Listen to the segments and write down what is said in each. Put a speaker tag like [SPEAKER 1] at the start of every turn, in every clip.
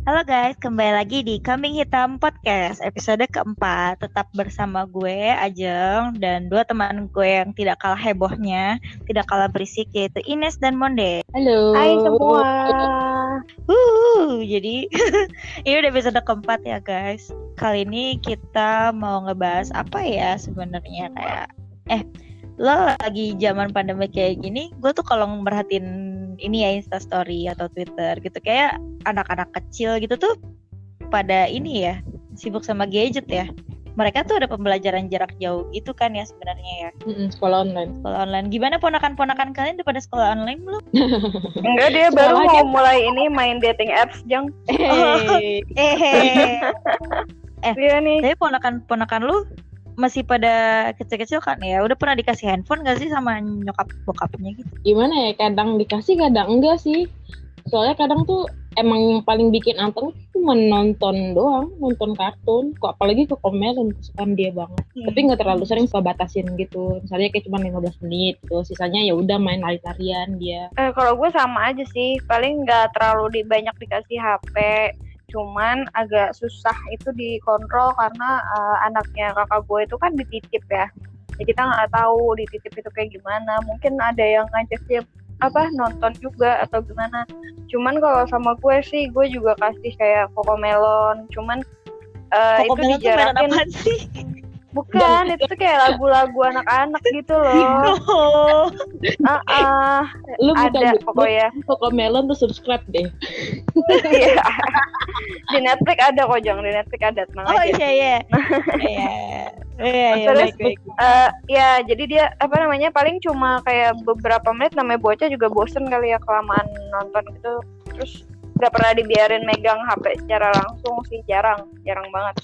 [SPEAKER 1] Halo guys, kembali lagi di Kambing Hitam Podcast episode keempat. Tetap bersama gue, Ajeng, dan dua teman gue yang tidak kalah hebohnya, tidak kalah berisik, yaitu Ines dan Monde.
[SPEAKER 2] Halo.
[SPEAKER 3] Hai semua.
[SPEAKER 1] Jadi ini udah episode keempat ya guys. Kali ini kita mau ngebahas apa ya sebenarnya kayak lo lagi zaman pandemi kayak gini, gue tuh kalau merhatiin ini ya Instastory atau Twitter gitu kayak anak-anak kecil gitu tuh pada ini ya sibuk sama gadget ya. Mereka tuh ada pembelajaran jarak jauh gitu kan ya sebenarnya ya.
[SPEAKER 2] Sekolah online.
[SPEAKER 1] Sekolah online. Gimana ponakan-ponakan kalian udah pada sekolah online belum?
[SPEAKER 3] Enggak, dia baru mau mulai ini main dating apps, Jeng. Iya nih.
[SPEAKER 1] Tapi ponakan lu masih pada kecil-kecil kan ya? Udah pernah dikasih handphone gak sih sama nyokap bokapnya gitu?
[SPEAKER 2] Gimana ya, kadang dikasih kadang enggak sih. Soalnya kadang tuh emang yang paling bikin anteng tuh menonton doang, nonton kartun. Kok apalagi ke Komelon, kesukaan dia banget. Tapi nggak terlalu sering, suka batasin gitu. Misalnya kayak cuma 15 menit gitu. Sisanya ya udah main lari-larian dia.
[SPEAKER 3] Kalau gue sama aja sih, paling nggak terlalu banyak dikasih HP. Cuman agak susah itu dikontrol karena anaknya kakak gue itu kan dititip ya. Jadi kita nggak tahu dititip itu kayak gimana. Mungkin ada yang ngajak dia nonton juga atau gimana. Cuman kalau sama gue sih, gue juga kasih kayak Cocomelon. Cuman itu dijarakin.
[SPEAKER 1] Apaan sih?
[SPEAKER 3] Bukan, itu tuh kayak lagu-lagu anak-anak gitu loh.
[SPEAKER 2] Lu
[SPEAKER 3] ada pokoknya.
[SPEAKER 2] Cocomelon tuh subscribe deh.
[SPEAKER 3] Iya. Di Netflix ada kok, Jang. Di Netflix ada, tenang aja.
[SPEAKER 1] Iya.
[SPEAKER 3] Terus, ya jadi dia paling cuma kayak beberapa menit, namanya bocah juga bosen kali ya kelamaan nonton gitu. Terus gak pernah dibiarin megang HP secara langsung sih, jarang banget.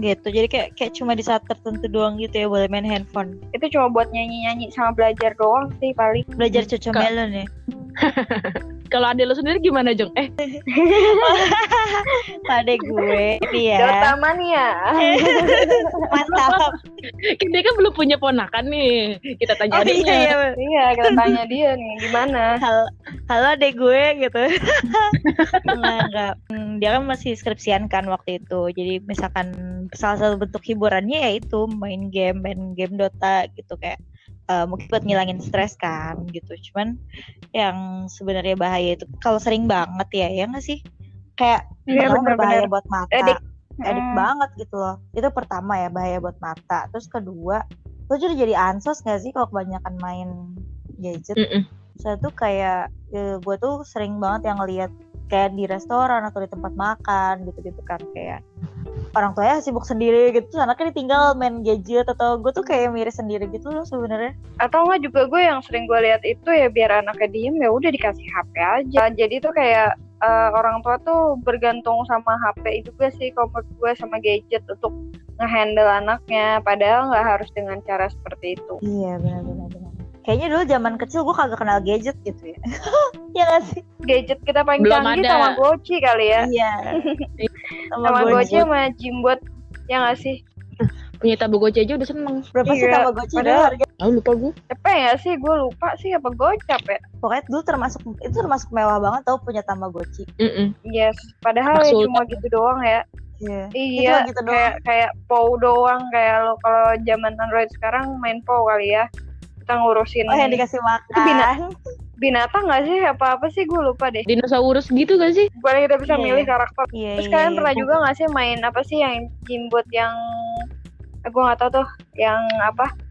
[SPEAKER 1] Gitu. Jadi kayak cuma di saat tertentu doang gitu ya boleh main handphone.
[SPEAKER 3] Itu cuma buat nyanyi-nyanyi sama belajar doang sih paling.
[SPEAKER 1] Belajar Cocomelon ya.
[SPEAKER 2] Kalau adek lu sendiri gimana, Jeng?
[SPEAKER 1] Adek gue ini ya.
[SPEAKER 3] Dota Mania.
[SPEAKER 1] Mantap.
[SPEAKER 2] Dia kan belum punya ponakan nih. Kita tanya dia.
[SPEAKER 3] Iya, kita tanya dia nih gimana.
[SPEAKER 1] Halo adek gue gitu. Enggak. Dia kan masih skripsian kan waktu itu. Jadi misalkan salah satu bentuk hiburannya yaitu main game Dota gitu kayak mungkin buat ngilangin stres kan gitu. Cuman yang sebenarnya bahaya itu kalau sering banget ya nggak sih? Kayak bahaya buat mata. Edik banget gitu loh. Itu pertama ya, bahaya buat mata. Terus kedua, lo jadi ansos nggak sih kalau kebanyakan main gadget? Saya tuh kayak gue tuh sering banget yang ngeliat kayak di restoran atau di tempat makan gitu kan, kayak orang tuanya sibuk sendiri gitu, anaknya ditinggal main gadget, atau gue tuh kayak miris sendiri gitu loh sebenarnya.
[SPEAKER 3] Atau enggak juga gue yang sering gue lihat itu ya biar anaknya diem ya udah dikasih HP aja. Jadi tuh kayak orang tua tuh bergantung sama HP juga sih kalau menurut gue, sama gadget untuk ngehandle anaknya, padahal nggak harus dengan cara seperti itu.
[SPEAKER 1] Iya benar. Kayaknya dulu zaman kecil gue kagak kenal gadget gitu ya. Ya gak sih?
[SPEAKER 3] Gadget kita paling
[SPEAKER 2] belum
[SPEAKER 3] canggih
[SPEAKER 2] ada.
[SPEAKER 3] Tamagotchi kali ya.
[SPEAKER 1] Iya.
[SPEAKER 3] Tamagotchi sama Jimbot, ya gak sih?
[SPEAKER 2] Punya Tamagotchi aja udah seneng.
[SPEAKER 1] Berapa sih Tamagotchi dulu harga?
[SPEAKER 2] Lupa gue.
[SPEAKER 3] Ya sih, gue lupa sih apa gocap ya.
[SPEAKER 1] Pokoknya dulu termasuk mewah banget tau punya Tamagotchi.
[SPEAKER 3] Yes, padahal ya cuma gitu doang ya. Iya, gitu kayak POW doang, kayak lo kalau zaman Android sekarang main POW kali ya. Kita ngurusin
[SPEAKER 1] yang dikasih makan.
[SPEAKER 3] Binatang nggak sih, apa sih gue lupa deh.
[SPEAKER 2] Dinosaurus gitu gak sih?
[SPEAKER 3] Paling kita bisa milih karakter. Terus kalian pernah juga nggak sih main apa sih yang Jimbot yang gue nggak tahu tuh, yang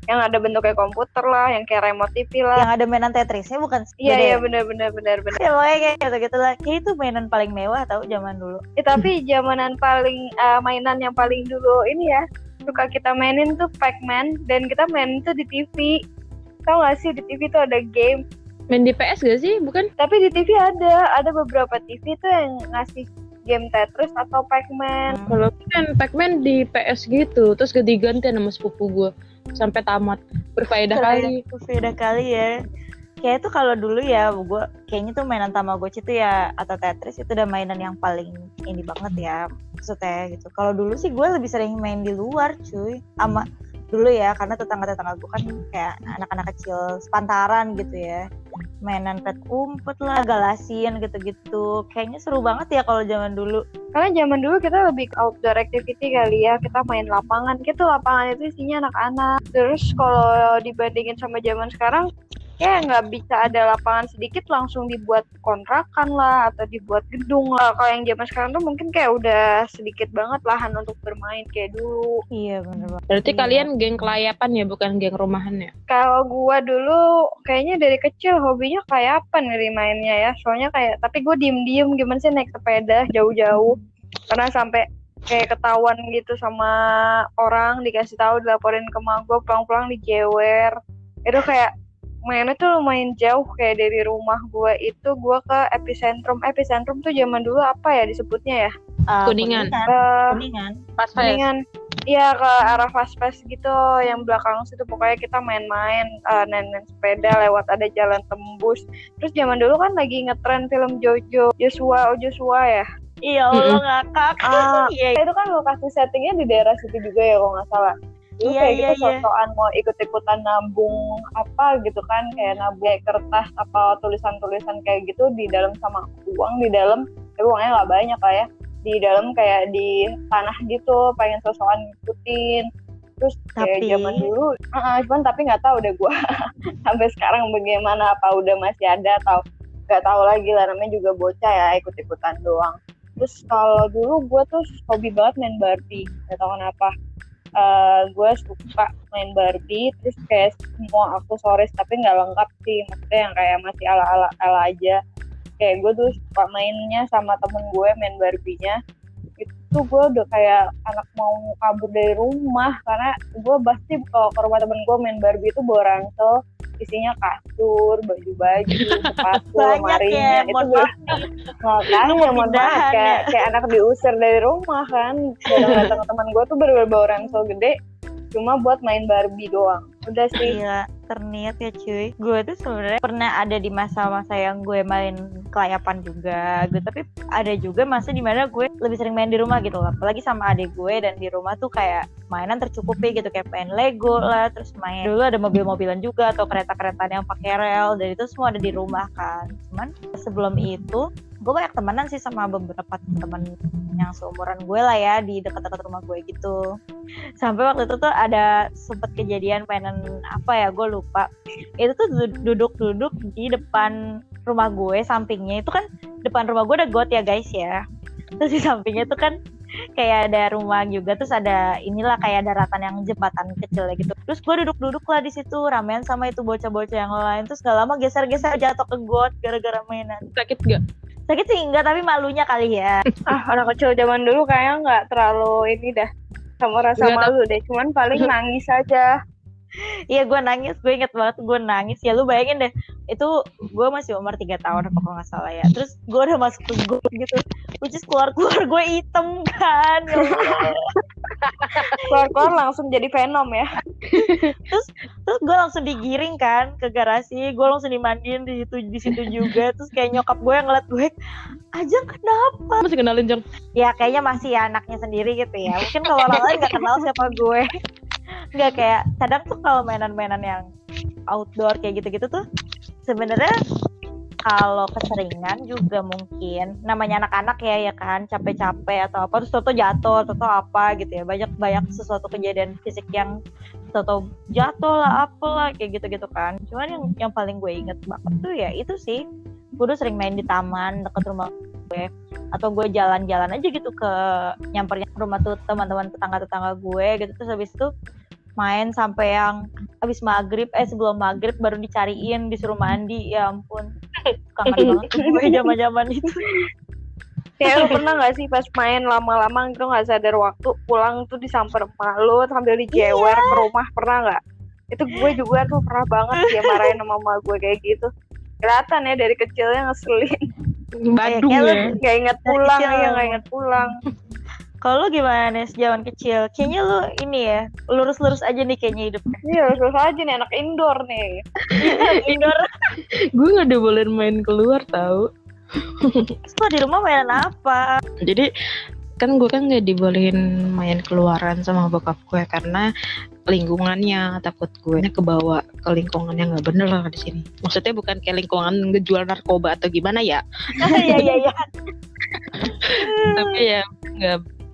[SPEAKER 3] ada bentuknya komputer lah, yang kayak remote TV lah,
[SPEAKER 1] yang ada mainan Tetrisnya bukan?
[SPEAKER 3] Iya benar.
[SPEAKER 1] Ya pokoknya kayak gitu lah. Kayak itu mainan paling mewah tau zaman dulu.
[SPEAKER 3] Tapi zamanan paling mainan yang paling dulu ini ya suka kita mainin tuh Pac-Man, dan kita main itu di TV. Tahu gak sih di TV tuh ada game.
[SPEAKER 2] Main di PS gak sih? Bukan?
[SPEAKER 3] Tapi di TV ada beberapa TV tuh yang ngasih game Tetris atau Pac-Man.
[SPEAKER 2] Kalau kan Pac-Man di PS gitu, terus ganti-ganti sama sepupu gue sampai tamat. Berfaedah
[SPEAKER 1] kali ya. Kayak itu kalau dulu ya, gue kayaknya tuh mainan Tamagotchi tuh ya atau Tetris itu udah mainan yang paling ini banget ya, maksudnya gitu. Kalau dulu sih gue lebih sering main di luar cuy, sama dulu ya, karena tetangga gue kan kayak anak-anak kecil sepantaran gitu ya. mainan pet umpet lah, galasian gitu-gitu. Kayaknya seru banget ya kalau zaman dulu.
[SPEAKER 3] Karena zaman dulu kita lebih ke outdoor activity kali ya, kita main lapangan gitu, lapangan itu isinya anak-anak. Terus kalau dibandingin sama zaman sekarang, kayak nggak bisa ada lapangan sedikit langsung dibuat kontrakan lah atau dibuat gedung lah. Kalau yang zaman sekarang tuh mungkin kayak udah sedikit banget lahan untuk bermain kayak dulu.
[SPEAKER 1] Iya bener banget.
[SPEAKER 2] Berarti
[SPEAKER 1] Iya.
[SPEAKER 2] kalian geng kelayapan ya, bukan geng rumahan ya?
[SPEAKER 3] Kalau gua dulu kayaknya dari kecil hobinya kayak apa nih mainnya ya. Soalnya kayak, tapi gue diem-diem gimana sih naik sepeda jauh-jauh. Pernah sampai kayak ketahuan gitu sama orang, dikasih tahu, dilaporin ke mak gue, pulang-pulang dijewer. Itu kayak mainnya tuh lumayan jauh, kayak dari rumah gue itu gue ke epicentrum. Epicentrum tuh zaman dulu apa ya disebutnya ya?
[SPEAKER 2] Kuningan.
[SPEAKER 1] Kuningan.
[SPEAKER 2] Pas
[SPEAKER 3] Kuningan. Iya, ke arah fast gitu, yang belakang situ pokoknya kita main-main, main sepeda lewat ada jalan tembus. Terus zaman dulu kan lagi ngetren film Joshua ya.
[SPEAKER 1] Iya Allah ngakak. Iya.
[SPEAKER 3] Itu kan lokasi settingnya di daerah situ juga ya kalau nggak salah. Dulu
[SPEAKER 1] Iya,
[SPEAKER 3] kayak
[SPEAKER 1] iya,
[SPEAKER 3] gitu sosokan mau ikut-ikutan nabung apa gitu kan, kayak nabung kertas apa tulisan-tulisan kayak gitu di dalam sama uang di dalam, tapi uangnya nggak banyak lah ya, di dalam kayak di tanah gitu, pengen sosokan ngikutin. Terus kayak zaman dulu, cuman tapi nggak tahu deh gue sampai sekarang bagaimana, apa udah masih ada atau nggak tahu lagi lah, namanya juga bocah ya, ikut-ikutan doang. Terus kalau dulu gue tuh hobi banget main Barbie, nggak tahu kenapa. Gue suka main Barbie, terus kayak semua aksesoris, tapi nggak lengkap sih, maksudnya yang kayak masih ala aja. Kayak gue tuh suka mainnya sama temen gue, main Barbie-nya itu gue udah kayak anak mau kabur dari rumah, karena gue pasti kalau ke rumah temen gue main Barbie itu bawa ransel, isinya kasur, baju-baju, sepatu, lemarinya.
[SPEAKER 1] Ya,
[SPEAKER 3] itu gue makanya mohon maaf kayak anak diusir dari rumah kan. Datang ke teman gue tuh bener-bener bawa ransel gede cuma buat main Barbie doang. Udah sih.
[SPEAKER 1] Iya, terniat ya cuy. Gue tuh sebenarnya pernah ada di masa-masa yang gue main kelayapan juga gitu, tapi ada juga masa dimana gue lebih sering main di rumah gitu loh, apalagi sama adik gue, dan di rumah tuh kayak mainan tercukupi gitu, kayak main Lego lah, terus main dulu ada mobil-mobilan juga atau kereta-keretaan yang pakai rel, dan itu semua ada di rumah kan. Cuman sebelum itu gue banyak temenan sih sama beberapa temen yang seumuran gue lah ya, di dekat-dekat rumah gue gitu. Sampai waktu itu tuh ada sempet kejadian mainan apa ya, gue lupa. Itu tuh duduk-duduk di depan rumah gue, sampingnya itu kan, depan rumah gue ada got ya guys ya. Terus di sampingnya tuh kan kayak ada rumah juga, terus ada inilah kayak daratan yang jembatan kecil ya gitu. Terus gue duduk-duduk lah di situ ramean sama itu bocah-bocah yang lain. Terus gak lama geser-geser jatuh ke got gara-gara mainan.
[SPEAKER 2] Sakit gak?
[SPEAKER 1] Sakit sih enggak, tapi malunya kali ya.
[SPEAKER 3] Anak kecil zaman dulu kayaknya nggak terlalu ini dah sama rasa malu deh, cuman paling nangis aja.
[SPEAKER 1] Iya, gue nangis, gue inget banget gue nangis. Ya lu bayangin deh, itu gue masih umur 3 tahun apa kalau nggak salah ya. Terus gue udah masuk ke got gitu, which is keluar gue hitam kan. Ya
[SPEAKER 3] Keluar langsung jadi Venom ya.
[SPEAKER 1] terus gue langsung digiring kan ke garasi, gue langsung dimandiin di situ juga. Terus kayak nyokap gue yang ngeliat gue, Ajeng kenapa?
[SPEAKER 2] Masih kenalin Jeng?
[SPEAKER 1] Ya kayaknya masih anaknya sendiri gitu ya. Mungkin kalau orang lain nggak kenal siapa gue. Nggak, kayak kadang tuh kalau mainan-mainan yang outdoor kayak gitu-gitu tuh sebenarnya kalau keseringan juga mungkin, namanya anak-anak ya kan, capek-capek atau apa, terus toto jatuh atau apa gitu ya, banyak sesuatu kejadian fisik yang toto jatuh lah apalah kayak gitu-gitu kan. Cuman yang paling gue inget banget tuh ya itu sih, gue udah sering main di taman dekat rumah gue, atau gue jalan-jalan aja gitu ke nyampernya rumah tuh teman-teman tetangga-tetangga gue gitu. Terus habis itu main sampai yang habis maghrib, sebelum maghrib baru dicariin, disuruh mandi. Ya ampun, kangen banget tuh gue zaman-zaman itu.
[SPEAKER 3] Kayak lu pernah gak sih pas main lama-lama gitu gak sadar waktu, pulang tuh disamper emak lu sambil dijewer ke rumah, pernah gak? Itu gue juga tuh pernah banget dia marahin sama emak gue kayak gitu. Kelihatan ya dari kecilnya ngeselin.
[SPEAKER 2] Badung ya.
[SPEAKER 3] Gak inget pulang, gak inget pulang.
[SPEAKER 1] Kalau lu gimana nih zaman kecil? Kayaknya lu ini ya, lurus-lurus aja nih kayaknya hidupnya.
[SPEAKER 3] Iya, lurus aja nih, anak indoor nih.
[SPEAKER 1] Indoor.
[SPEAKER 2] Gue gak ada boleh main keluar tau.
[SPEAKER 1] Terus lo di rumah mainan apa?
[SPEAKER 2] Jadi kan gue kan nggak dibolehin main keluaran sama bokap gue karena lingkungannya, takut gue kebawa ke lingkungan yang nggak bener lah di sini. Maksudnya bukan kayak lingkungan ngejual narkoba atau gimana ya,
[SPEAKER 1] Iya.
[SPEAKER 2] tapi ya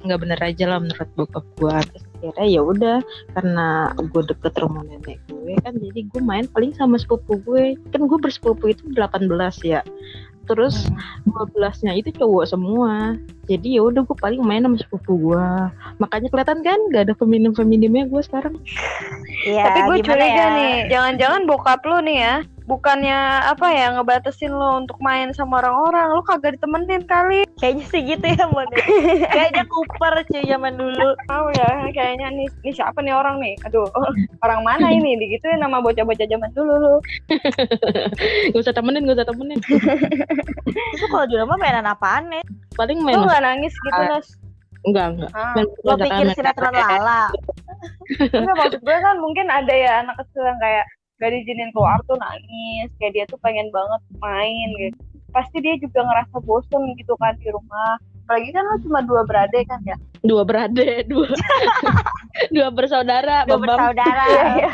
[SPEAKER 2] nggak bener aja lah menurut bokap gue. Terus akhirnya ya udah, karena gue deket rumah nenek gue kan, jadi gue main paling sama sepupu gue. Kan gue bersepupu itu 18 ya, terus 12-nya itu cowok semua. Jadi ya udah gue paling main sama sepupu gue. Makanya kelihatan kan gak ada feminim-feminimnya gue sekarang.
[SPEAKER 1] Iya,
[SPEAKER 3] Tapi gue
[SPEAKER 1] gimana
[SPEAKER 3] curiga
[SPEAKER 1] ya?
[SPEAKER 3] nih, jangan-jangan bokap lu nih ya, bukannya apa ya ngebatasin lo untuk main sama orang-orang, lu kagak ditemenin kali.
[SPEAKER 1] Kayaknya sih gitu ya, Mon. Kayaknya Cooper cuy zaman dulu.
[SPEAKER 3] Tahu ya, kayaknya nih siapa nih orang nih? Aduh, orang mana ini? Digituin nama bocah-bocah zaman dulu lu.
[SPEAKER 2] Gak usah temenin.
[SPEAKER 1] Itu kalau di rumah mainan apaan nih?
[SPEAKER 2] Paling
[SPEAKER 3] Lu
[SPEAKER 2] main
[SPEAKER 3] nggak nangis gitu, Nas?
[SPEAKER 2] enggak.
[SPEAKER 3] Ah.
[SPEAKER 2] Main
[SPEAKER 1] Lo
[SPEAKER 2] ada
[SPEAKER 1] pikir
[SPEAKER 2] main
[SPEAKER 1] sinetron
[SPEAKER 2] KPS.
[SPEAKER 1] Lala?
[SPEAKER 3] Enggak, maksud gue kan mungkin ada ya anak kecil yang kayak gak diizinin keluar tuh nangis, kayak dia tuh pengen banget main gitu. Pasti dia juga ngerasa bosen gitu kan di rumah. Apalagi kan lo cuma 2 beradik kan ya.
[SPEAKER 2] Dua bersaudara.
[SPEAKER 1] Dua
[SPEAKER 2] Bambang.
[SPEAKER 1] bersaudara.
[SPEAKER 3] Iya.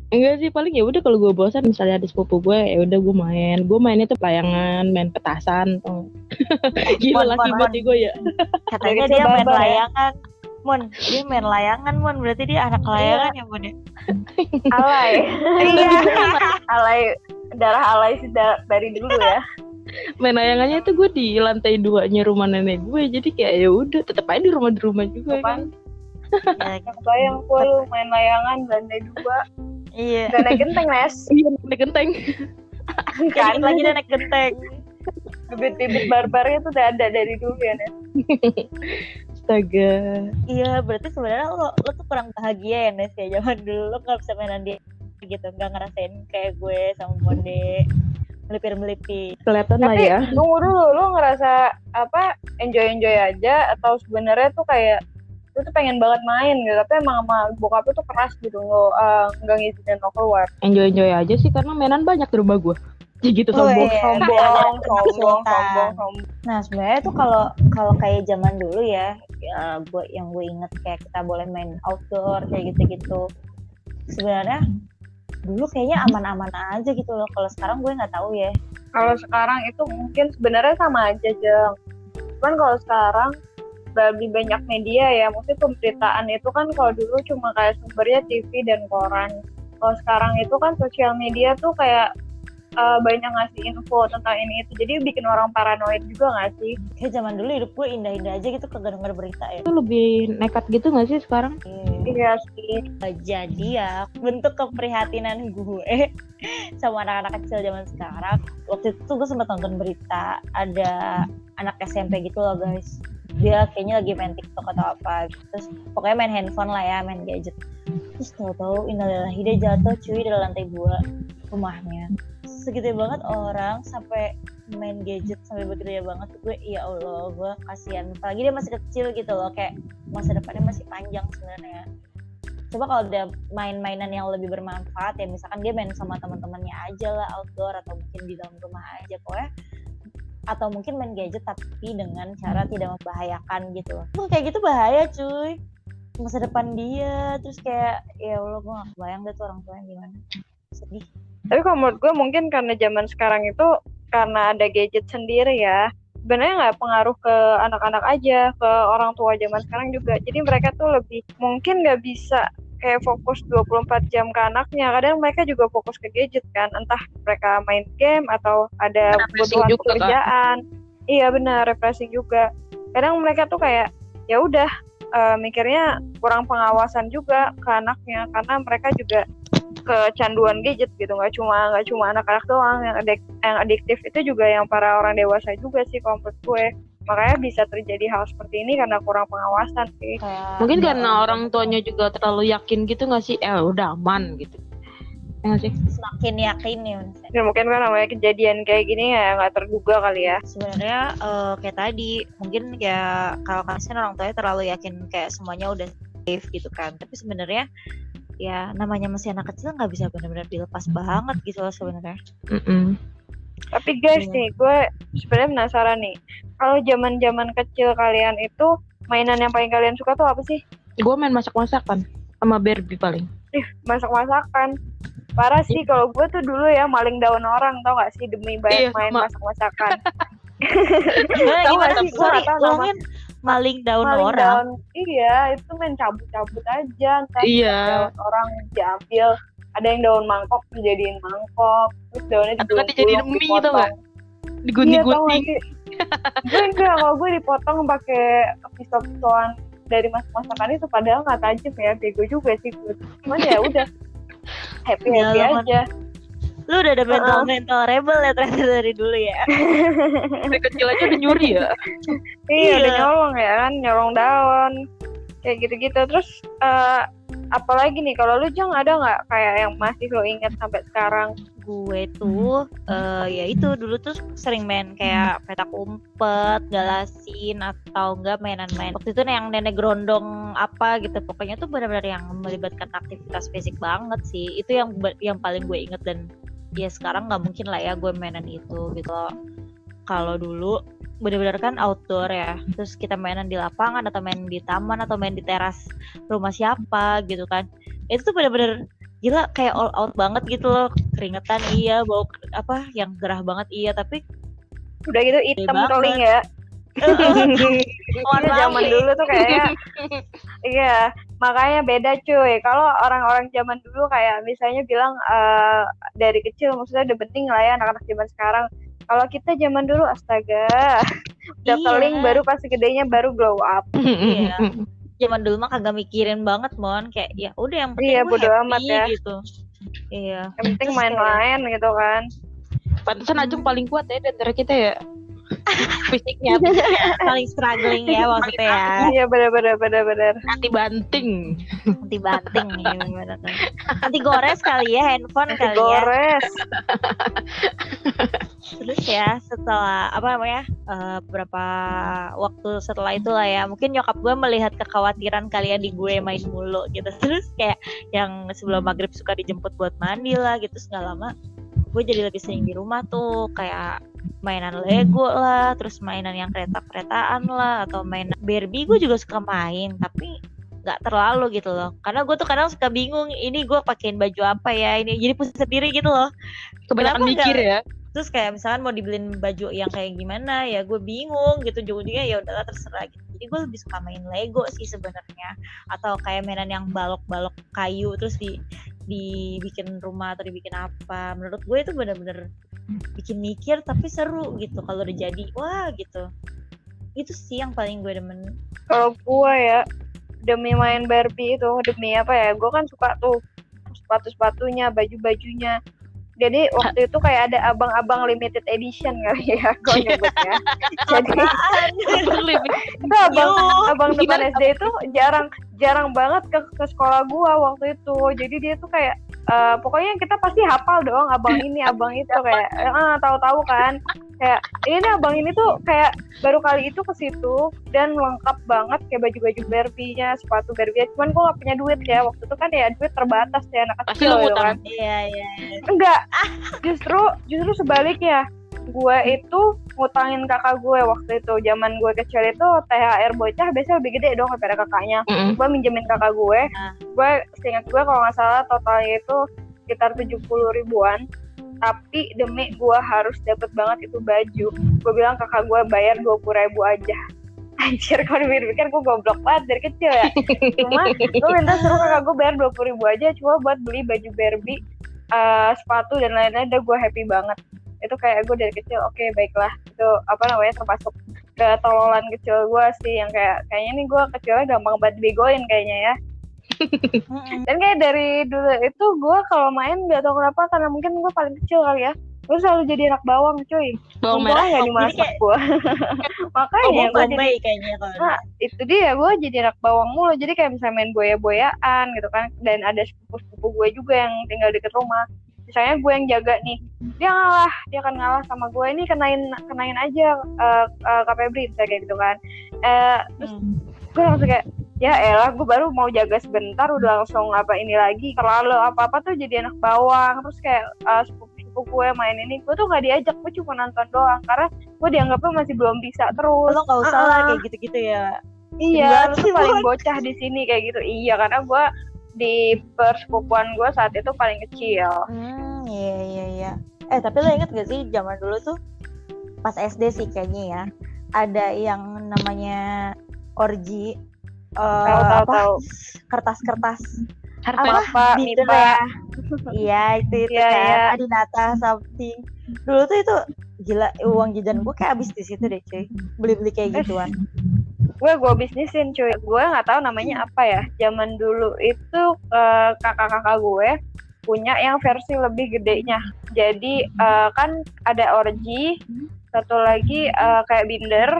[SPEAKER 2] Enggak sih, paling ya udah kalau gue bosan misalnya ada sepupu gue, ya udah gue mainnya tuh layangan, main petasan tuh. Gila laki
[SPEAKER 1] Mon.
[SPEAKER 2] banget gue ya.
[SPEAKER 1] Katanya
[SPEAKER 3] Jadi
[SPEAKER 1] dia main
[SPEAKER 3] barbar ya?
[SPEAKER 1] layangan. Mon, dia main layangan, Mon. Berarti dia anak layangan ya, Mon ya?
[SPEAKER 3] Alay.
[SPEAKER 1] Iya.
[SPEAKER 3] Alay, darah alay sih dari dulu ya.
[SPEAKER 2] Main layangannya tuh gue di lantai 2-nya rumah nenek gue, jadi kayak ya udah tetap aja di rumah juga kan.
[SPEAKER 1] Ya,
[SPEAKER 3] Bayang gue lu main layangan lantai 2.
[SPEAKER 1] iya.
[SPEAKER 3] Dan naik genteng, Nes.
[SPEAKER 2] Iya, naik genteng.
[SPEAKER 1] Kan lagi dia naik genteng.
[SPEAKER 3] Bibit-bibit barbarnya tuh udah ada dari dulu ya, Nes.
[SPEAKER 2] Astaga.
[SPEAKER 1] Iya, berarti sebenarnya lo tuh kurang bahagia ya, Nes, kayak zaman dulu. Lo nggak bisa mainan dia gitu, nggak ngerasain kayak gue sama Monde melipir-melipir.
[SPEAKER 2] Kelihatan lah
[SPEAKER 3] Tapi
[SPEAKER 2] ya.
[SPEAKER 3] tunggu dulu, lu ngerasa apa enjoy aja atau sebenarnya tuh kayak lu tuh pengen banget main gitu, tapi emang sama bokap lu tuh keras gitu, lo nggak ngizinin lo keluar.
[SPEAKER 2] Enjoy aja sih karena mainan banyak di rumah gue. Jadi gitu
[SPEAKER 1] Oh,
[SPEAKER 2] sombong.
[SPEAKER 1] iya.
[SPEAKER 3] Sombong.
[SPEAKER 1] Nah, sebenarnya tuh kalau kayak zaman dulu ya, gue inget kayak kita boleh main outdoor kayak gitu-gitu. Sebenarnya dulu kayaknya aman-aman aja gitu loh. Kalau sekarang gue nggak tahu ya.
[SPEAKER 3] Kalau sekarang itu mungkin sebenarnya sama aja, Jeng. Cuman kalau sekarang lebih banyak media ya, maksudnya pemberitaan itu kan kalau dulu cuma kayak sumbernya TV dan koran. Kalau sekarang itu kan sosial media tuh kayak banyak ngasih info tentang ini itu, jadi bikin orang paranoid juga nggak sih?
[SPEAKER 1] Kayak zaman dulu hidup gue indah-indah aja gitu, kagak denger berita ya.
[SPEAKER 2] Itu lebih nekat gitu gak sih sekarang?
[SPEAKER 3] Iya sih.
[SPEAKER 1] Jadi ya bentuk keprihatinan gue sama anak-anak kecil zaman sekarang, waktu itu gue sempat nonton berita ada anak SMP gitu loh guys, dia kayaknya lagi main TikTok atau apa, terus pokoknya main handphone lah ya, main gadget, terus tahu-tahu innalillahi dia jatuh cuy dari lantai 2 rumahnya. Segitu banget orang sampai main gadget sampai begitu ya banget. Gue ya Allah, gue kasihan, apalagi dia masih kecil gitu loh, kayak masa depannya masih panjang sebenarnya. Coba kalau ada main-mainan yang lebih bermanfaat ya, misalkan dia main sama teman-temannya aja lah outdoor, atau mungkin di dalam rumah aja pokoknya, atau mungkin main gadget tapi dengan cara tidak membahayakan gitu. Kayak gitu bahaya cuy, masa depan dia. Terus kayak ya Allah, gue gak kebayang deh tuh orang tuanya gimana. Sedih.
[SPEAKER 3] Tapi kalau menurut gue mungkin karena zaman sekarang itu karena ada gadget sendiri ya, sebenarnya nggak pengaruh ke anak-anak aja, ke orang tua zaman sekarang juga. Jadi mereka tuh lebih mungkin nggak bisa kayak fokus 24 jam ke anaknya. Kadang mereka juga fokus ke gadget kan, entah mereka main game atau ada kebutuhan pekerjaan. Iya benar, refreshing juga. Kadang mereka tuh kayak ya udah mikirnya kurang pengawasan juga ke anaknya, karena mereka juga kecanduan gadget gitu. Nggak cuma anak-anak doang yang adiktif, itu juga yang para orang dewasa juga sih kalau menurut gue. Makanya bisa terjadi hal seperti ini karena kurang pengawasan sih.
[SPEAKER 2] Mungkin karena orang tuanya juga terlalu yakin gitu nggak sih, udah aman gitu ya nggak sih?
[SPEAKER 1] Semakin yakin ya.
[SPEAKER 3] Ya mungkin kan namanya kejadian kayak gini ya nggak terduga kali ya.
[SPEAKER 1] Sebenarnya kayak tadi mungkin ya, kalau kasihan orang tuanya terlalu yakin kayak semuanya udah safe gitu kan. Tapi sebenarnya ya namanya masih anak kecil, nggak bisa benar-benar dilepas banget gitu loh sebenarnya.
[SPEAKER 3] Tapi guys nih, gue sebenarnya penasaran nih. Kalau zaman kecil kalian itu mainan yang paling kalian suka tuh apa sih?
[SPEAKER 2] Gue main masak-masakan sama Barbie paling.
[SPEAKER 3] Masak-masakan. Parah sih kalau gue tuh dulu ya maling daun orang, tau gak sih, demi
[SPEAKER 2] Iya,
[SPEAKER 3] main
[SPEAKER 2] sama.
[SPEAKER 3] masak-masakan.
[SPEAKER 1] Gimana
[SPEAKER 3] Tahu gak sih? Gue
[SPEAKER 1] sorry
[SPEAKER 3] gak tahu nama.
[SPEAKER 1] ulangin maling daun
[SPEAKER 3] Maling
[SPEAKER 1] orang.
[SPEAKER 3] daun, iya itu main cabut-cabut aja, entah
[SPEAKER 2] Iya.
[SPEAKER 3] daun orang diambil, ada yang daun mangkok dijadiin mangkok, terus daunnya
[SPEAKER 2] Atau kan dijadiin
[SPEAKER 3] digulung-gulung,
[SPEAKER 2] mie gitu nggak?
[SPEAKER 3] Iya tau
[SPEAKER 2] Digunting-gunting.
[SPEAKER 3] gak sih? Gue enggak, kalau gue dipotong pakai pisau-pisauan dari masak-masakan itu, padahal nggak tajam ya, bego juga sih gue. Cuman ya udah happy
[SPEAKER 1] Ya,
[SPEAKER 3] aja.
[SPEAKER 1] Lu udah ada mental rebel ya ternyata dari dulu ya.
[SPEAKER 2] Dari kecil aja udah nyuri ya.
[SPEAKER 3] Iya, udah nyolong ya kan, nyolong daun kayak gitu-gitu. Terus apalagi nih kalau lu Jang, ada nggak kayak yang masih lo ingat sampai sekarang?
[SPEAKER 1] Gue tuh ya itu dulu tuh sering main kayak petak umpet, galasin atau enggak mainan-main. Waktu itu yang nenek gerondong apa gitu. Pokoknya tuh benar-benar yang melibatkan aktivitas fisik banget sih. Itu yang paling gue inget, dan ya sekarang nggak mungkin lah ya gue mainan itu gitu. Kalau dulu benar-benar kan outdoor ya, terus kita mainan di lapangan atau main di taman atau main di teras rumah siapa gitu kan. Itu tuh benar-benar gila, kayak all out banget gitu loh, keringetan iya, bau apa yang gerah banget iya, tapi
[SPEAKER 3] Udah gitu hitam
[SPEAKER 1] banget.
[SPEAKER 3] keling ya.
[SPEAKER 1] Mohon
[SPEAKER 3] Iya,
[SPEAKER 1] maaf
[SPEAKER 3] zaman
[SPEAKER 1] nih.
[SPEAKER 3] dulu tuh kayaknya iya, makanya beda cuy. Kalau orang-orang zaman dulu kayak misalnya bilang dari kecil maksudnya udah penting lah ya anak-anak zaman sekarang. Kalau kita zaman dulu astaga, udah
[SPEAKER 1] Iya.
[SPEAKER 3] keling baru pas gedenya baru glow up.
[SPEAKER 1] Iya. Zaman dulu mah kagak mikirin banget, Mon, kayak ya udah yang penting
[SPEAKER 3] Iya,
[SPEAKER 1] gue
[SPEAKER 3] bodo
[SPEAKER 1] happy
[SPEAKER 3] amat ya.
[SPEAKER 1] gitu. Iya.
[SPEAKER 3] Yang penting
[SPEAKER 1] Terus
[SPEAKER 3] main-main gitu kan.
[SPEAKER 2] Pantesan Ajeng paling kuat ya di antara kita ya. Fisiknya
[SPEAKER 1] paling struggling ya maksudnya ya.
[SPEAKER 3] Iya, benar.
[SPEAKER 2] anti banting.
[SPEAKER 1] Anti banting nih gimana tuh. Anti gores kali ya, handphone kali ya.
[SPEAKER 3] Gores.
[SPEAKER 1] Terus ya setelah apa namanya beberapa waktu setelah itu lah ya, mungkin nyokap gue melihat kekhawatiran kalian di gue main mulu gitu. Terus kayak yang sebelum maghrib suka dijemput buat mandi lah gitu, nggak lama gue jadi lebih sering di rumah tuh, kayak mainan Lego lah, terus mainan yang kereta-keretaan lah, atau mainan Barbie gue juga suka main, tapi nggak terlalu gitu loh, karena gue tuh kadang suka bingung ini gue pakein baju apa ya, ini jadi pusing sendiri gitu loh.
[SPEAKER 2] Kebanyakan
[SPEAKER 1] Kenapa
[SPEAKER 2] mikir ya.
[SPEAKER 1] Terus kayak misalkan mau dibeliin baju yang kayak gimana ya gue bingung gitu, ujung-ujungnya ya udahlah terserah gitu. Jadi gue lebih suka main Lego sih sebenarnya, atau kayak mainan yang balok-balok kayu terus dibikin rumah atau dibikin apa. Menurut gue itu benar-benar bikin mikir tapi seru gitu kalau udah jadi, wah gitu. Itu sih yang paling gue demen.
[SPEAKER 3] Kalau gue ya demi main Barbie itu, demi apa ya, gue kan suka tuh sepatu-sepatunya, baju-bajunya. Jadi waktu itu kayak ada abang-abang limited edition kali ya gue nyebutnya. Jadi itu abang depan SD itu jarang banget ke sekolah gue waktu itu. Jadi dia tuh kayak pokoknya kita pasti hafal dong abang ini abang itu, kayak tahu-tahu kan. Kayak ini abang ini tuh kayak baru kali itu ke situ dan lengkap banget kayak baju-baju Barbie-nya, sepatu Barbie-nya. Cuman gue gak punya duit ya waktu itu kan, ya duit terbatas ya anak kecil gitu kan.
[SPEAKER 1] Iya.
[SPEAKER 3] Enggak, justru sebaliknya. Gue itu ngutangin kakak gue waktu itu. Zaman gue kecil itu THR bocah biasanya lebih gede dong daripada kakaknya. Gue minjemin kakak gue. Gue seingat gue kalau nggak salah totalnya itu sekitar 70 ribuan. Tapi demi gue harus dapet banget itu baju, gue bilang kakak gue bayar 20 ribu aja. Anjir, kalau dipikir gue goblok banget dari kecil ya. Cuma gue minta suruh kakak gue bayar 20 ribu aja cuma buat beli baju Barbie, sepatu dan lain-lain. Udah gue happy banget. Itu kayak gue dari kecil, oke, baiklah. Itu apa namanya, termasuk ketololan kecil gue sih, yang kayaknya nih gue kecilnya gampang banget dibegoin kayaknya ya. Dan kayak dari dulu itu gue kalau main gak tau kenapa, karena mungkin gue paling kecil kali ya, gue selalu jadi anak bawang cuy.
[SPEAKER 2] Bawang merah
[SPEAKER 3] gak dimasak gue. Makanya gue jadi
[SPEAKER 1] kayaknya
[SPEAKER 3] itu dia, gue jadi anak bawang mulu. Jadi kayak misalnya main boya-boyaan gitu kan, dan ada sepupu-sepupu gue juga yang tinggal deket rumah. Misalnya gue yang jaga nih, dia akan ngalah sama gue, ini kenain aja Kak Febri kayak gitu kan. Terus gue langsung kayak, ya elah, gue baru mau jaga sebentar udah langsung apa ini lagi, terlalu apa-apa tuh jadi anak bawang. Terus kayak sepupu sepupu gue main ini, gue tuh nggak diajak, gue cuma nonton doang karena gue dianggapnya masih belum bisa terus.
[SPEAKER 1] Lo nggak usah lah kayak gitu-gitu ya.
[SPEAKER 3] Iya, lu tuh paling bocah di sini kayak gitu. Iya, karena gue di persepupuan gue saat itu paling kecil.
[SPEAKER 1] Iya. Tapi lo inget gak sih zaman dulu tuh pas SD sih kayaknya ya, ada yang namanya orgi.
[SPEAKER 3] Tahu.
[SPEAKER 1] Kertas-kertas.
[SPEAKER 3] Apa?
[SPEAKER 1] Binder
[SPEAKER 3] Mipa.
[SPEAKER 1] ya. Iya itu
[SPEAKER 3] Iya,
[SPEAKER 1] kan.
[SPEAKER 3] iya.
[SPEAKER 1] Adinata something. Dulu tuh itu gila, uang jajan gue kayak habis di situ deh cuy. Beli-beli kayak gituan.
[SPEAKER 3] Gue bisnisin cuy. Gue nggak tahu namanya apa ya. Zaman dulu itu kakak-kakak gue punya yang versi lebih gedenya. Jadi kan ada orgi, satu lagi kayak binder.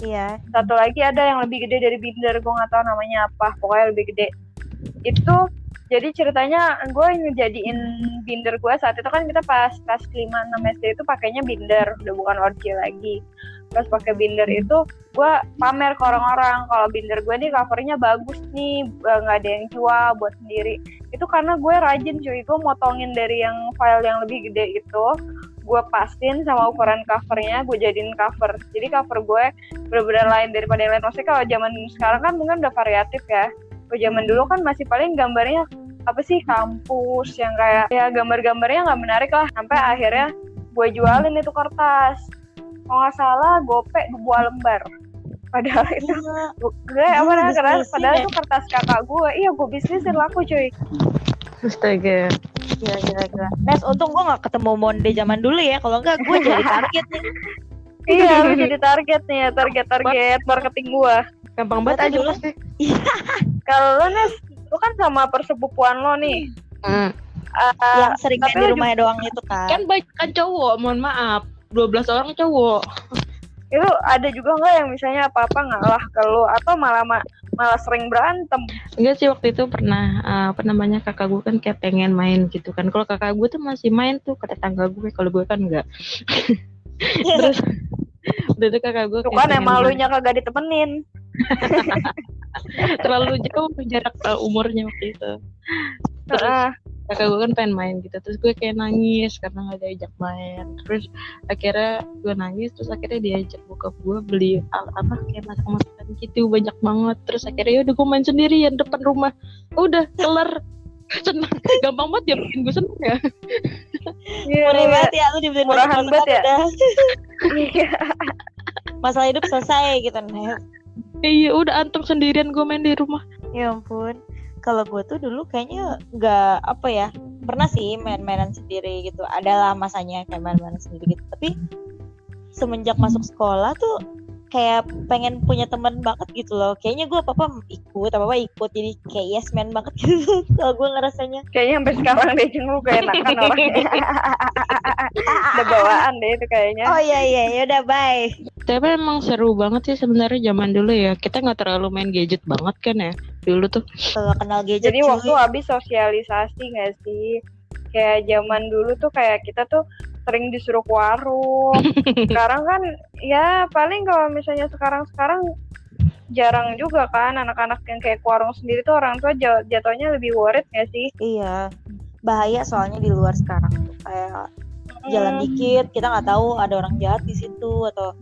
[SPEAKER 1] Iya.
[SPEAKER 3] Satu lagi ada yang lebih gede dari binder, gue nggak tahu namanya apa, pokoknya lebih gede. Itu jadi ceritanya gue ngejadiin binder gue saat itu kan kita pas kelas 5-6 SD itu pakainya binder, udah bukan orgi lagi. Pas pakai binder itu gue pamer ke orang-orang kalau binder gue nih covernya bagus nih, nggak ada yang jual buat sendiri. Itu karena gue rajin cuy, gue motongin dari yang file yang lebih gede itu, gue pastiin sama ukuran covernya, gue jadiin cover. Jadi cover gue benar-benar lain daripada yang lain. Maksudnya kalau zaman sekarang kan mungkin udah variatif ya. Kalau zaman dulu kan masih paling gambarnya apa sih, kampus yang kayak ya gambar-gambarnya nggak menarik lah. Sampai akhirnya gue jualin itu kertas. Kalau nggak salah gope 2 lembar. Padahal itu gue padahal itu kertas kakak gue. Iya, gue bisnisin, laku cuy.
[SPEAKER 2] Astaga.
[SPEAKER 1] Gila. Nes, untung gue gak ketemu Monde zaman dulu ya. Kalau enggak gue jadi target nih.
[SPEAKER 3] Iya, lu jadi target nih ya. Target marketing gue.
[SPEAKER 2] Gampang banget aja pasti.
[SPEAKER 3] Kalau lo Nes, lu kan sama persepupuan lo nih.
[SPEAKER 1] Yang sering main di rumahnya doang itu kan.
[SPEAKER 2] Kan banyak kan cowok, mohon maaf. 12 orang cowok.
[SPEAKER 3] Itu ada juga nggak yang misalnya apa-apa ngalah ke lo atau malah sering berantem?
[SPEAKER 2] Enggak sih, waktu itu pernah kakak gue kan kayak pengen main gitu kan. Kalau kakak gue tuh masih main tuh ke tetangga gue, kalau gue kan enggak. Terus udah tuh kakak gue
[SPEAKER 3] tuh kan emang lunya kagak ditemenin.
[SPEAKER 2] Terlalu jauh jarak umurnya waktu itu. Terus kakak gue kan pengen main gitu, terus gue kayak nangis karena nggak diajak main. Terus akhirnya gue nangis, terus akhirnya diajak bokap gue beli kayak masak-masakan gitu banyak banget. Terus akhirnya udah gue main sendirian depan rumah, udah kelar. Senang, gampang banget dia bikin gue seneng ya.
[SPEAKER 1] Murah banget ya, lu dibeliin
[SPEAKER 3] murahan banget ya.
[SPEAKER 1] Masalah hidup selesai gitu nih.
[SPEAKER 2] Iya, udah anteng sendirian gue main di rumah.
[SPEAKER 1] Ya ampun. Kalau gue tuh dulu kayaknya nggak pernah sih main-mainan sendiri gitu, adalah masanya kayak main-mainan sendiri gitu, tapi semenjak masuk sekolah tuh kayak pengen punya teman banget gitu loh. Kayaknya gue apa ikut, jadi kayak yes man banget gitu. Kalau gue ngerasanya
[SPEAKER 3] kayaknya sampai sekarang deh lu kayak enakan orangnya. Udah bawaan deh itu kayaknya.
[SPEAKER 1] Oh iya udah bye.
[SPEAKER 2] Tapi emang seru banget sih sebenarnya zaman dulu ya. Kita nggak terlalu main gadget banget kan ya dulu tuh.
[SPEAKER 1] Kalau kenal gadget.
[SPEAKER 3] Jadi waktu habis sosialisasi nggak sih? Kayak zaman dulu tuh kayak kita tuh sering disuruh ke warung. Sekarang kan ya paling kalau misalnya sekarang jarang juga kan anak-anak yang kayak ke warung sendiri tuh orang tua jatuhnya lebih worried nggak sih?
[SPEAKER 1] Iya, bahaya soalnya di luar sekarang tuh kayak jalan dikit kita nggak tahu ada orang jahat di situ, atau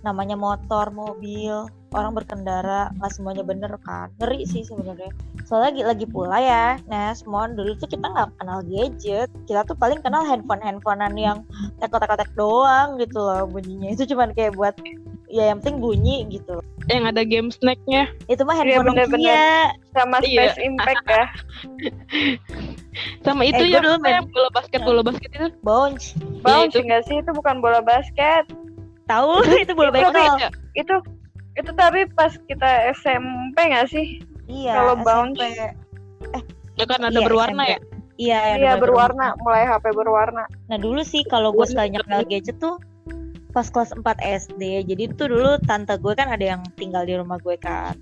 [SPEAKER 1] namanya motor, mobil, orang berkendara nggak semuanya bener kan, ngeri sih sebenarnya. Soalnya lagi pula ya, Nes, dulu tuh kita nggak kenal gadget, kita tuh paling kenal handphonean yang tek-tek doang gitu loh bunyinya. Itu cuman kayak buat ya yang penting bunyi gitu.
[SPEAKER 2] Yang ada game snacknya.
[SPEAKER 1] Itu mah handphone Nokia
[SPEAKER 3] sama Space Impact ya.
[SPEAKER 2] Sama itu ya
[SPEAKER 1] dulu main
[SPEAKER 2] bola basket itu.
[SPEAKER 3] Bounce nggak sih, itu bukan bola basket.
[SPEAKER 1] Tahu itu bola basket.
[SPEAKER 3] Itu tapi pas kita SMP nggak sih?
[SPEAKER 1] Iya.
[SPEAKER 3] Kalau bounce.
[SPEAKER 2] Ya kan ada berwarna
[SPEAKER 1] SMP.
[SPEAKER 2] ya?
[SPEAKER 1] Iya
[SPEAKER 3] berwarna. Mulai HP berwarna.
[SPEAKER 1] Nah dulu sih kalau gue sekalinya kenal gadget tuh pas kelas 4 SD. Jadi tuh dulu tante gue kan ada yang tinggal di rumah gue kan.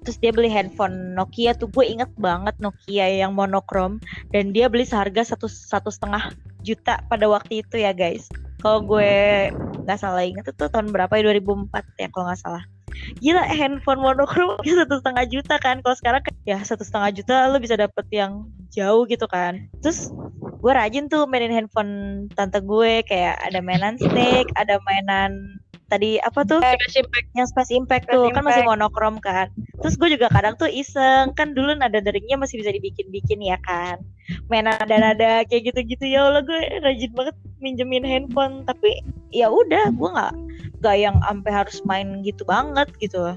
[SPEAKER 1] Terus dia beli handphone Nokia tuh, gue inget banget Nokia yang monokrom, dan dia beli seharga 1,5 juta pada waktu itu ya guys. Kalau gue nggak salah inget itu tahun berapa ya, 2004 ya kalau nggak salah. Gila, handphone monokrom 1,5 juta kan. Kalau sekarang kan ya 1,5 juta lo bisa dapet yang jauh gitu kan. Terus gue rajin tuh mainin handphone tante gue, kayak ada mainan Snake, ada mainan tadi apa tuh yang Space Impact tuh kan masih monokrom kan. Terus gue juga kadang tuh iseng, kan dulu nada deringnya masih bisa dibikin-bikin ya kan, mainan nada-nada kayak gitu-gitu. Ya Allah, gue rajin banget minjemin handphone. Tapi ya udah, gue nggak yang sampai harus main gitu banget gitu.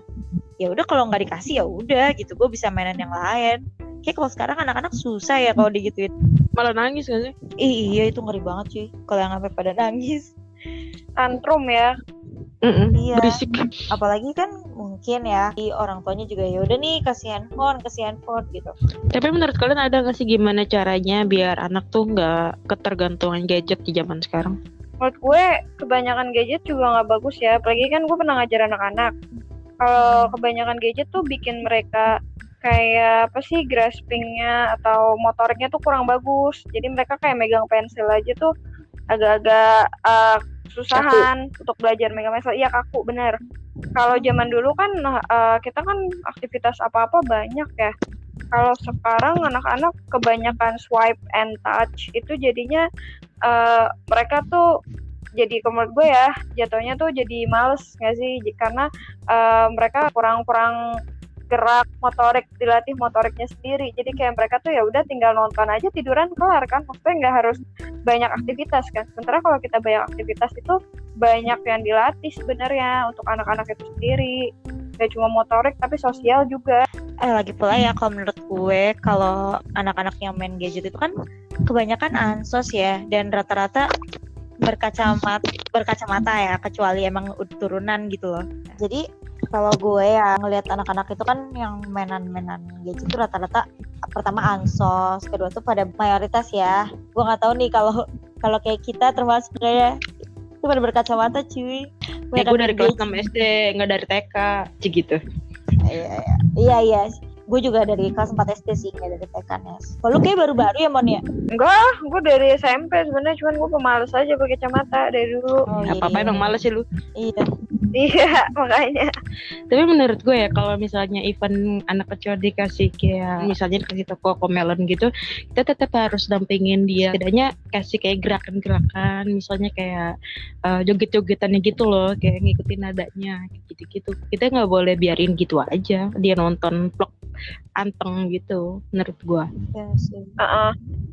[SPEAKER 1] Ya udah, kalau nggak dikasih ya udah gitu, gue bisa mainan yang lain. Kayak kalau sekarang anak-anak susah ya kalau digituin,
[SPEAKER 2] malah nangis gak sih?
[SPEAKER 1] Iya, itu ngeri banget sih kalau yang sampai pada nangis.
[SPEAKER 3] Tantrum ya.
[SPEAKER 1] Iya.
[SPEAKER 2] Berisik.
[SPEAKER 1] Apalagi kan mungkin ya di orang tuanya juga ya udah nih kasih handphone gitu.
[SPEAKER 2] Tapi menurut kalian ada nggak sih gimana caranya biar anak tuh nggak ketergantungan gadget di zaman sekarang?
[SPEAKER 3] Menurut gue kebanyakan gadget juga nggak bagus ya. Apalagi kan gue pernah ngajar anak-anak. Kalau kebanyakan gadget tuh bikin mereka kayak apa sih, graspingnya atau motoriknya tuh kurang bagus. Jadi mereka kayak megang pensil aja tuh agak-agak susahan untuk belajar megang pensil. Iya, kaku, bener. Kalau zaman dulu kan kita kan aktivitas apa-apa banyak ya. Kalau sekarang anak-anak kebanyakan swipe and touch, itu jadinya mereka tuh jadi, menurut gue ya, jatuhnya tuh jadi males nggak sih? Karena mereka kurang gerak motorik, dilatih motoriknya sendiri. Jadi kayak mereka tuh ya udah tinggal nonton aja, tiduran, kelar kan. Maksudnya nggak harus banyak aktivitas kan. Sementara kalau kita banyak aktivitas itu banyak yang dilatih sebenarnya untuk anak-anak itu sendiri. Gak cuma motorik tapi sosial juga.
[SPEAKER 1] Lagi pula ya, kalau menurut gue kalau anak-anak yang main gadget itu kan kebanyakan ansos ya, dan rata-rata berkacamata ya, kecuali emang turunan gitu loh. Jadi kalau gue ya ngelihat anak-anak itu kan yang mainan gadget itu rata-rata pertama ansos, kedua tuh pada mayoritas ya. Gue nggak tahu nih kalau kayak kita termasuk kayak itu pada berkacamata cuy.
[SPEAKER 2] Ya, gue dari kelas 6 SD, nggak dari TK, gitu.
[SPEAKER 1] Iya. Gue juga dari kelas 4 SD sih, nggak dari TK Nes. Kalau kayak baru-baru ya Mon ya?
[SPEAKER 3] Enggak, gue dari SMP sebenarnya, cuman gue pemalas aja pakai kacamata dari dulu.
[SPEAKER 2] Apa-apa emang males sih lu.
[SPEAKER 3] Iya, makanya.
[SPEAKER 2] Tapi menurut gue ya, kalau misalnya event anak kecil dikasih kayak misalnya dikasih toko Comelon gitu, kita tetap harus dampingin dia. Setidaknya kasih kayak gerakan-gerakan, misalnya kayak joget-jogetannya gitu loh, kayak ngikutin nadanya gitu-gitu. Kita nggak boleh biarin gitu aja dia nonton vlog anteng gitu, menurut gue.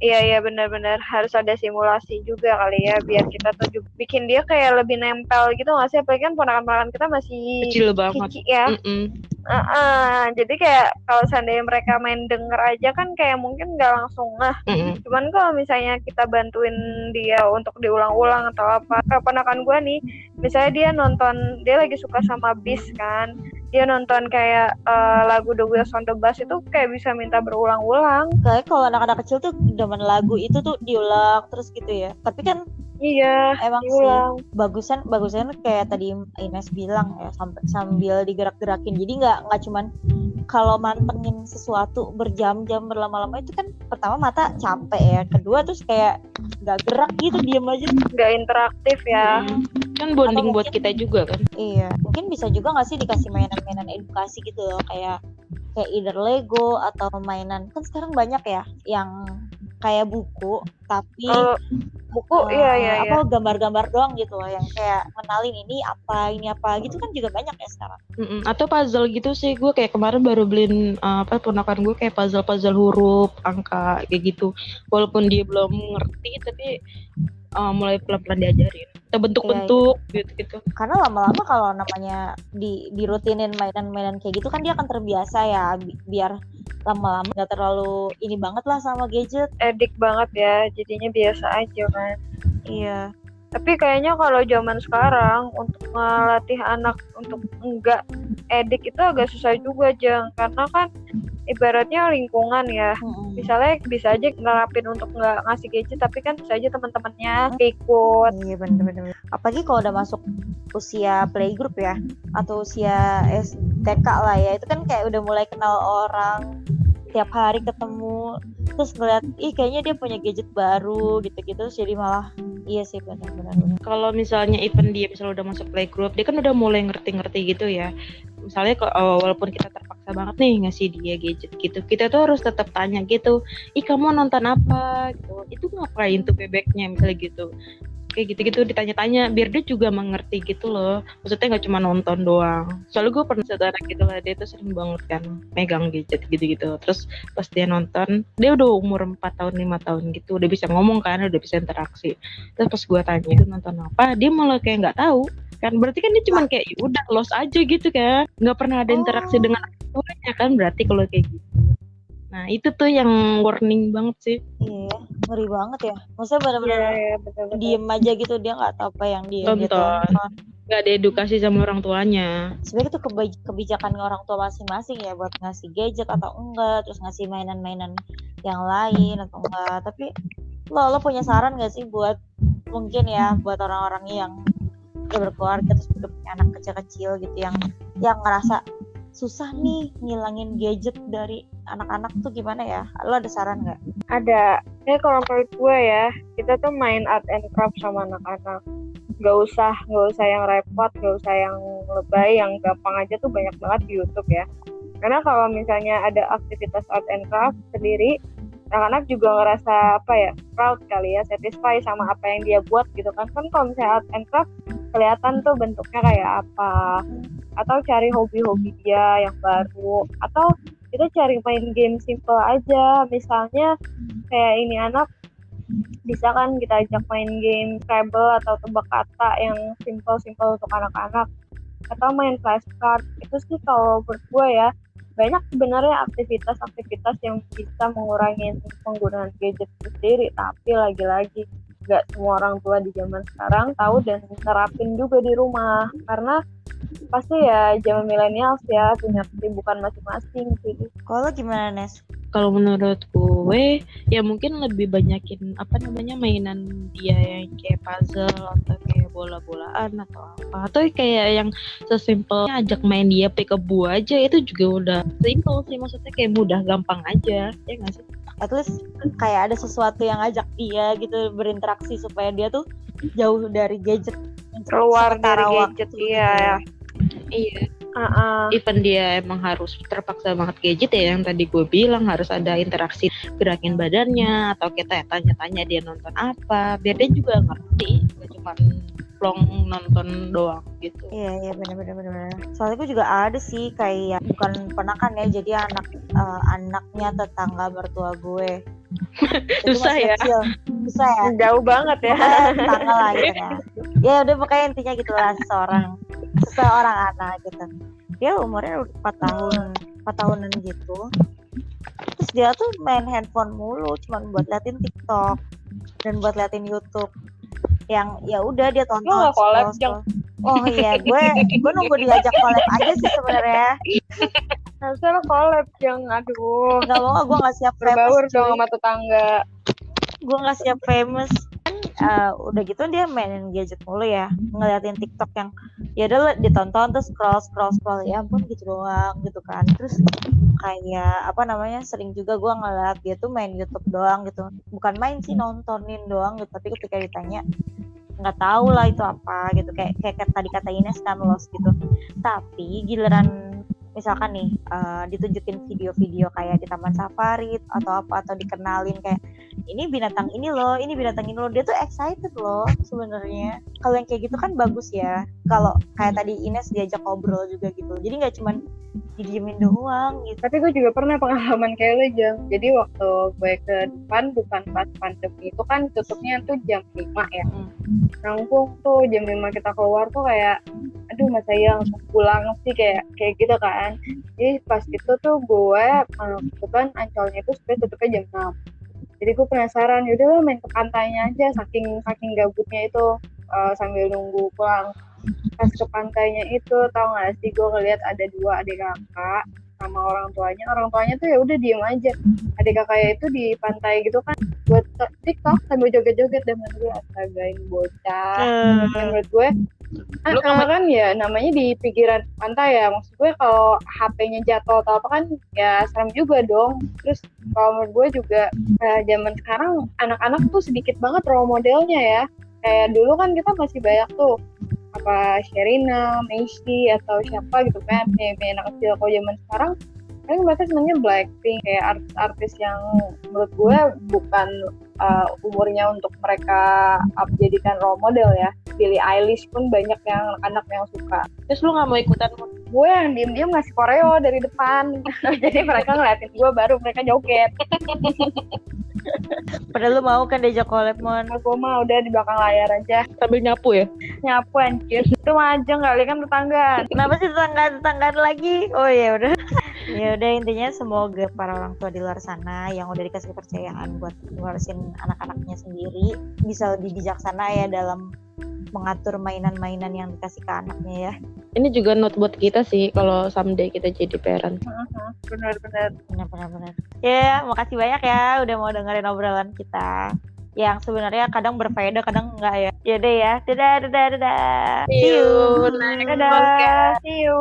[SPEAKER 3] Iya benar-benar harus ada simulasi juga kali ya, biar kita tuh juga bikin dia kayak lebih nempel gitu nggak sih? Apalagi kan ponakan-ponakan kita masih
[SPEAKER 2] kecil banget
[SPEAKER 3] ya. Jadi kayak kalau seandainya mereka main denger aja kan kayak mungkin nggak langsung Cuman kalau misalnya kita bantuin dia untuk diulang-ulang atau apa, kayak ponakan gue nih, misalnya dia nonton, dia lagi suka sama Beast kan, dia nonton kayak lagu The Wheels on the Bus itu kayak bisa minta berulang-ulang.
[SPEAKER 1] Kayak kalau anak-anak kecil tuh zaman lagu itu tuh diulang terus gitu ya. Tapi kan
[SPEAKER 3] iya,
[SPEAKER 1] emang
[SPEAKER 3] diulang.
[SPEAKER 1] sih bagusan kayak tadi Ines bilang ya, sambil digerak-gerakin. Jadi nggak cuman kalau mantengin sesuatu berjam-jam berlama-lama itu kan pertama mata capek ya, kedua terus kayak nggak gerak gitu, diem aja,
[SPEAKER 3] nggak interaktif ya.
[SPEAKER 2] Kan bonding buat kita juga kan.
[SPEAKER 1] Iya, mungkin bisa juga nggak sih dikasih mainan-mainan edukasi gitu loh, kayak either Lego atau mainan, kan sekarang banyak ya yang kayak buku tapi
[SPEAKER 3] buku iya
[SPEAKER 1] apa gambar-gambar doang gitu loh, yang kayak kenalin ini apa gitu kan juga banyak ya sekarang.
[SPEAKER 2] Atau puzzle gitu sih, gue kayak kemarin baru beliin ponakan gue kayak puzzle huruf, angka kayak gitu, walaupun dia belum ngerti tapi mulai pelan-pelan diajarin kita bentuk-bentuk gitu.
[SPEAKER 1] Karena lama-lama kalau namanya dirutinin mainan-mainan kayak gitu kan dia akan terbiasa ya, biar lama-lama gak terlalu ini banget lah sama gadget,
[SPEAKER 3] edik banget ya, jadinya biasa aja kan.
[SPEAKER 1] Iya.
[SPEAKER 3] Tapi kayaknya kalau zaman sekarang untuk melatih anak untuk enggak edik itu agak susah juga, Jeng, karena kan ibaratnya lingkungan ya. Misalnya bisa aja nerapin untuk nggak ngasih gadget, tapi kan bisa aja teman-temannya ikut.
[SPEAKER 1] Iya bener-bener. Apalagi kalau udah masuk usia playgroup ya, atau usia TK lah ya, itu kan kayak udah mulai kenal orang, tiap hari ketemu, terus ngeliat kayaknya dia punya gadget baru gitu-gitu, jadi malah iya sih benar-benar.
[SPEAKER 2] Kalau misalnya event dia misalnya udah masuk playgroup, dia kan udah mulai ngerti-ngerti gitu ya. misalnya walaupun kita terpaksa banget nih ngasih dia gadget gitu, kita tuh harus tetap tanya gitu, ih kamu nonton apa gitu, itu ngapain tuh bebeknya misalnya gitu, kayak gitu-gitu ditanya-tanya biar dia juga mengerti gitu loh, maksudnya nggak cuma nonton doang. Soalnya gue pernah saudara gitu lah, dia tuh sering banget kan megang gadget gitu-gitu, terus pas dia nonton, dia udah umur 4 tahun 5 tahun gitu, udah bisa ngomong kan, udah bisa interaksi. Terus pas gue tanya itu nonton apa, dia malah kayak nggak tahu kan, berarti kan dia cuma kayak ya udah los aja gitu kan, nggak pernah ada interaksi dengan orang tuanya kan, berarti kalau kayak gitu. Nah itu tuh yang warning banget sih.
[SPEAKER 1] Iya, ngeri banget ya. Maksudnya benar-benar
[SPEAKER 3] Iya, betul-betul.
[SPEAKER 1] diem aja gitu, dia nggak tahu apa yang dia
[SPEAKER 2] Tonton.
[SPEAKER 1] tonton.
[SPEAKER 2] Nggak ada edukasi sama orang tuanya.
[SPEAKER 1] Sebenarnya itu kebijakan orang tua masing-masing ya, buat ngasih gadget atau enggak, terus ngasih mainan-mainan yang lain atau enggak. Tapi lo punya saran nggak sih buat mungkin ya buat orang-orang yang udah berkeluarga terus udah punya anak kecil-kecil gitu yang ngerasa susah nih ngilangin gadget dari anak-anak tuh gimana ya? Lo ada saran nggak?
[SPEAKER 3] Ada. Kalau menurut gue ya, kita tuh main art and craft sama anak-anak. Gak usah yang repot, gak usah yang lebay, yang gampang aja tuh banyak banget di YouTube ya. Karena kalau misalnya ada aktivitas art and craft sendiri, anak-anak juga ngerasa proud kali ya, satisfy sama apa yang dia buat gitu kan. Kan kalau misalnya art and craft kelihatan tuh bentuknya kayak apa, atau cari hobi-hobi dia yang baru, atau kita cari main game simple aja. Misalnya kayak ini anak bisa kan kita ajak main game Scrabble atau tebak kata yang simple-simple untuk anak-anak, atau main flashcard. Itu sih kalau menurut gue ya, banyak sebenarnya aktivitas-aktivitas yang bisa mengurangi penggunaan gadget itu sendiri. Tapi lagi-lagi nggak semua orang tua di zaman sekarang tahu dan terapin juga di rumah, karena pasti ya zaman milenial ya punya kesibukan masing-masing sih.
[SPEAKER 1] Kalau gimana, Nes?
[SPEAKER 2] Kalau menurut gue ya mungkin lebih banyakin mainan dia yang kayak puzzle atau kayak bola-bolaan atau apa, atau kayak yang sesimpel ajak main dia peekaboo aja, itu juga udah simple sih, maksudnya kayak mudah gampang aja ya nggak sih?
[SPEAKER 1] At least kayak ada sesuatu yang ngajak dia gitu berinteraksi supaya dia tuh jauh dari gadget,
[SPEAKER 3] Keluar dari gadget.
[SPEAKER 1] gitu.
[SPEAKER 3] Iya.
[SPEAKER 2] Even dia emang harus terpaksa banget gadget ya, yang tadi gue bilang harus ada interaksi, gerakin badannya, atau kita tanya-tanya dia nonton apa, biar dia juga ngerti, gak cuma plong nonton doang gitu.
[SPEAKER 1] Iya benar. Soalnya gue juga ada sih kayak bukan ponakan ya, jadi anaknya tetangga mertua gue.
[SPEAKER 2] Susah ya.
[SPEAKER 1] Susah ya.
[SPEAKER 3] Jauh banget ya.
[SPEAKER 1] Tetangga lah gitu ya. Ya udah pokoknya intinya gitulah, seseorang anak gitu. Dia umurnya udah 4 tahunan gitu. Terus dia tuh main handphone mulu, cuma buat liatin TikTok dan buat liatin YouTube. Yang ya udah dia tonton.
[SPEAKER 3] Lo gak collab, Jang?
[SPEAKER 1] Oh iya, gue nunggu diajak collab aja sih sebenarnya.
[SPEAKER 3] Harusnya lo collab, Jang. Aduh.
[SPEAKER 1] Gak mau, gue gak siap famous.
[SPEAKER 3] Berbaur dong sama tetangga.
[SPEAKER 1] Gue gak siap famous. Udah gitu dia mainin gadget mulu ya, ngeliatin TikTok yang ya udah ditonton terus scroll ya ampun gitu doang gitu kan. Terus kayak sering juga gue ngeliat dia tuh main YouTube doang gitu, bukan main sih, nontonin doang gitu. Tapi ketika ditanya nggak tahu lah itu apa gitu, kayak tadi kata Ines kan lost gitu. Tapi giliran misalkan nih ditunjukin video-video kayak di taman safari atau apa, atau dikenalin kayak ini binatang ini loh, dia tuh excited loh sebenarnya. Kalau yang kayak gitu kan bagus ya, kalau kayak tadi Ines diajak ngobrol juga gitu, jadi nggak cuman didiemin doang gitu.
[SPEAKER 3] Tapi gue juga pernah pengalaman kayak lo, Jang. Jadi waktu gue ke depan, bukan pas pandemi itu kan tutupnya tuh jam 5 ya. Nangkung tuh jam 5 kita keluar tuh kayak aduh masa ya langsung pulang sih, kayak gitu kan. Jadi pas itu tuh gue kebetulan Ancolnya itu sebenarnya tutupnya jam 6. Jadi gue penasaran, yaudah lo main ke pantainya aja, saking gabutnya itu sambil nunggu pulang. Pas ke pantainya itu, tau gak sih, gue ngeliat ada 2 adik kakak sama orang tuanya tuh ya udah diem aja. Adik kakaknya itu di pantai gitu kan buat TikTok sambil joget-joget, dan menurut gue astaga ini bocah. Menurut gue kan ya namanya di pinggiran pantai ya, maksud gue kalau HP-nya jatuh atau apa kan ya serem juga dong. Terus kalau menurut gue juga zaman sekarang anak-anak tuh sedikit banget role modelnya ya. Kayak dulu kan kita masih banyak tuh apa Sherina, Meisy atau siapa gitu kan, penyanyi anak kecil. Kalau zaman sekarang paling mereka sebenarnya Blackpink, kayak artis-artis yang menurut gue bukan umurnya untuk mereka jadikan role model ya. Billie Eilish pun banyak yang anak-anak yang suka.
[SPEAKER 2] Terus lu nggak mau ikutan?
[SPEAKER 3] Gue yang diem-diem ngasih koreo dari depan. Jadi mereka ngeliatin gue, baru mereka joget.
[SPEAKER 1] Padahal lu mau kan diajak collab, Mon?
[SPEAKER 3] Gue mah udah di belakang layar aja.
[SPEAKER 2] Sambil nyapu ya?
[SPEAKER 3] Nyapu anjir. Itu mah aja kali kan tetangga.
[SPEAKER 1] Kenapa sih tetanggaan lagi? Oh ya udah. Ya udah, intinya semoga para orang tua di luar sana yang udah dikasih kepercayaan buat ngurusin anak-anaknya sendiri bisa lebih bijaksana ya dalam mengatur mainan-mainan yang dikasih ke anaknya ya.
[SPEAKER 2] Ini juga note buat kita sih kalau someday kita jadi parent.
[SPEAKER 3] Benar-benar.
[SPEAKER 1] Ya, makasih banyak ya udah mau dengerin obrolan kita yang sebenarnya kadang berfaedah, kadang enggak ya. Ya deh ya. Dadah.
[SPEAKER 2] See you.
[SPEAKER 3] Dadah. See you.